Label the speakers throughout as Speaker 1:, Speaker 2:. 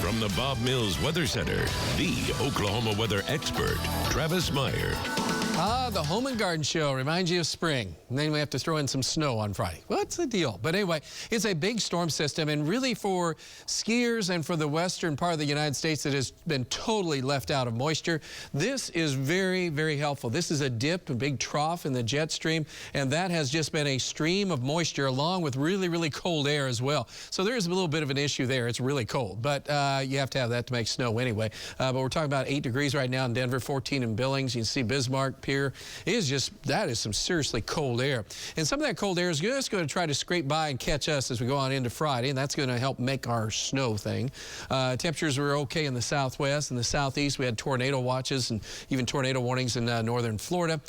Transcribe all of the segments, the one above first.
Speaker 1: From the Bob Mills Weather Center, the Oklahoma weather expert, Travis Meyer.
Speaker 2: The Home and Garden Show reminds you of spring. And then we have to throw in some snow on Friday. What's the deal? But anyway, it's a big storm system, and really for skiers and for the western part of the United States that has been totally left out of moisture, this is very, very helpful. This is a dip, a big trough in the jet stream, and that has just been a stream of moisture along with really, really cold air as well. So there is a little bit of an issue there. It's really cold, but you have to have that to make snow anyway. But we're talking about 8 degrees right now in Denver, 14 in Billings. You can see Bismarck Pier. That is some seriously cold air. And some of that cold air is just going to try to scrape by and catch us as we go on into Friday, and that's going to help make our snow thing. Temperatures were okay in the southwest and the southeast. We had tornado watches and even tornado warnings in northern Florida.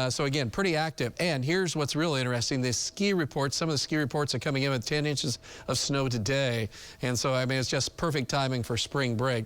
Speaker 2: So again, pretty active. And here's what's real interesting. The ski reports, some of the ski reports are coming in with 10 inches of snow today. And so, I mean, it's just perfect timing for spring break.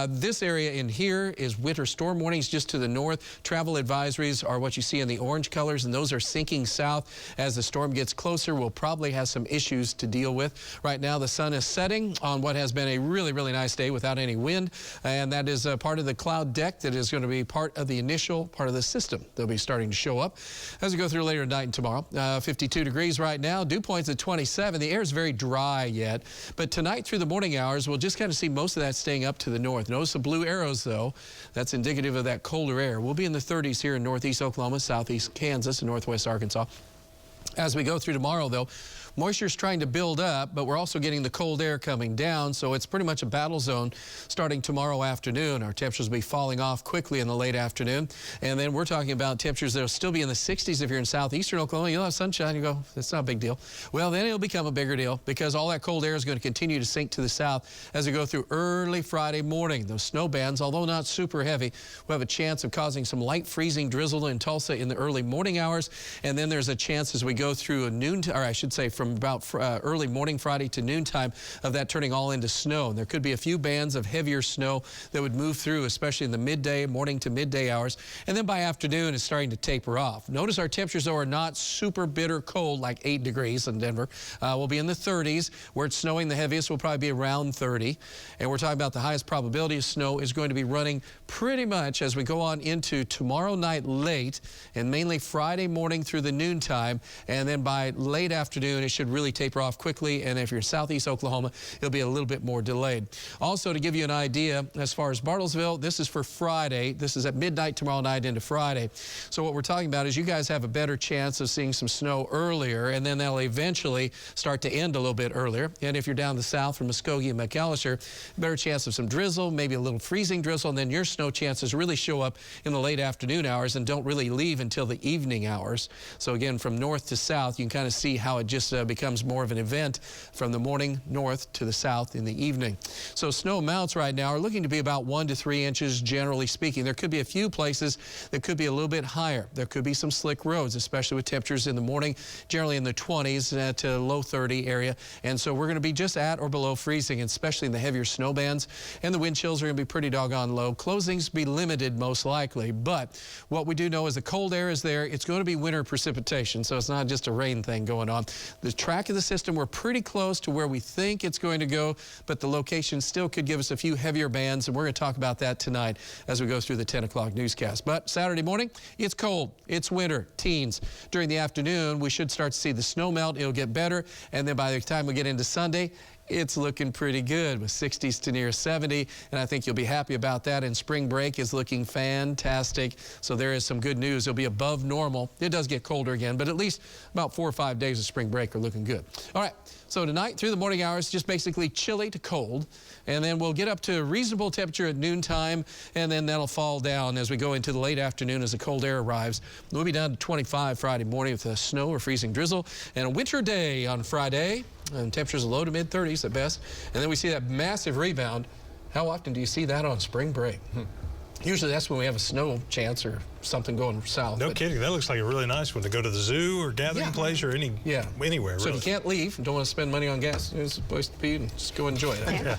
Speaker 2: This area in here is winter storm warnings just to the north. Travel advisories are what you see in the orange colors, and those are sinking south. As the storm gets closer, we'll probably have some issues to deal with. Right now, the sun is setting on what has been a really, really nice day without any wind, and that is part of the cloud deck that is going to be part of the initial part of the system. They'll be starting to show up as we go through later tonight and tomorrow. 52 degrees right now, dew points at 27. The air is very dry yet, but tonight through the morning hours, we'll just kind of see most of that staying up to the north. Notice the blue arrows, though. That's indicative of that colder air. We'll be in the 30s here in northeast Oklahoma, southeast Kansas, and northwest Arkansas. As we go through tomorrow, though, moisture is trying to build up, but we're also getting the cold air coming down, so it's pretty much a battle zone starting tomorrow afternoon. Our temperatures will be falling off quickly in the late afternoon, and then we're talking about temperatures that will still be in the 60s if you're in southeastern Oklahoma. You'll have sunshine. You go, that's not a big deal. Well, then it'll become a bigger deal because all that cold air is going to continue to sink to the south as we go through early Friday morning. Those snow bands, although not super heavy, will have a chance of causing some light freezing drizzle in Tulsa in the early morning hours, and then there's a chance as we go through a noon, or I should say from about early morning Friday to noontime of that turning all into snow. And there could be a few bands of heavier snow that would move through, especially in the midday, morning to midday hours. And then by afternoon, it's starting to taper off. Notice our temperatures, though, are not super bitter cold, like 8 degrees in Denver. We'll be in the 30s. Where it's snowing the heaviest will probably be around 30. And we're talking about the highest probability of snow is going to be running pretty much as we go on into tomorrow night late and mainly Friday morning through the noontime. And then by late afternoon, it should really taper off quickly, and if you're in southeast Oklahoma, it'll be a little bit more delayed. Also, to give you an idea, as far as Bartlesville, this is for Friday. This is at midnight tomorrow night into Friday. So what we're talking about is you guys have a better chance of seeing some snow earlier, and then they'll eventually start to end a little bit earlier. And if you're down the south from Muskogee and McAllister, better chance of some drizzle, maybe a little freezing drizzle, and then your snow chances really show up in the late afternoon hours and don't really leave until the evening hours. So again, from north to south, you can kind of see how it just becomes more of an event from the morning north to the south in the evening. So snow amounts right now are looking to be about 1 to 3 inches, generally speaking. There could be a few places that could be a little bit higher. There could be some slick roads, especially with temperatures in the morning, generally in the 20s to low 30 area. And so we're going to be just at or below freezing, especially in the heavier snow bands. And the wind chills are going to be pretty doggone low. Closings be limited most likely. But what we do know is the cold air is there. It's going to be winter precipitation, so it's not just a rain thing going on. The track of the system, we're pretty close to where we think it's going to go, but the location still could give us a few heavier bands, and we're going to talk about that tonight as we go through the 10 o'clock newscast. But Saturday morning, it's cold. It's winter, teens. During the afternoon, we should start to see the snow melt. It'll get better, and then by the time we get into Sunday, it's looking pretty good with 60s to near 70, and I think you'll be happy about that. And spring break is looking fantastic, so there is some good news. It'll be above normal. It does get colder again, but at least about 4 or 5 days of spring break are looking good. All right, so tonight through the morning hours, just basically chilly to cold, and then we'll get up to a reasonable temperature at noontime, and then that'll fall down as we go into the late afternoon as the cold air arrives. We'll be down to 25 Friday morning with a snow or freezing drizzle, and a winter day on Friday. And temperatures are low to mid-30s at best. And then we see that massive rebound. How often do you see that on spring break? Usually that's when we have a snow chance or something going south.
Speaker 3: No kidding. That looks like a really nice one to go to the zoo or gathering place or anywhere.
Speaker 2: So
Speaker 3: really.
Speaker 2: if you can't leave and don't want to spend money on gas, it's a place to be and just go enjoy it.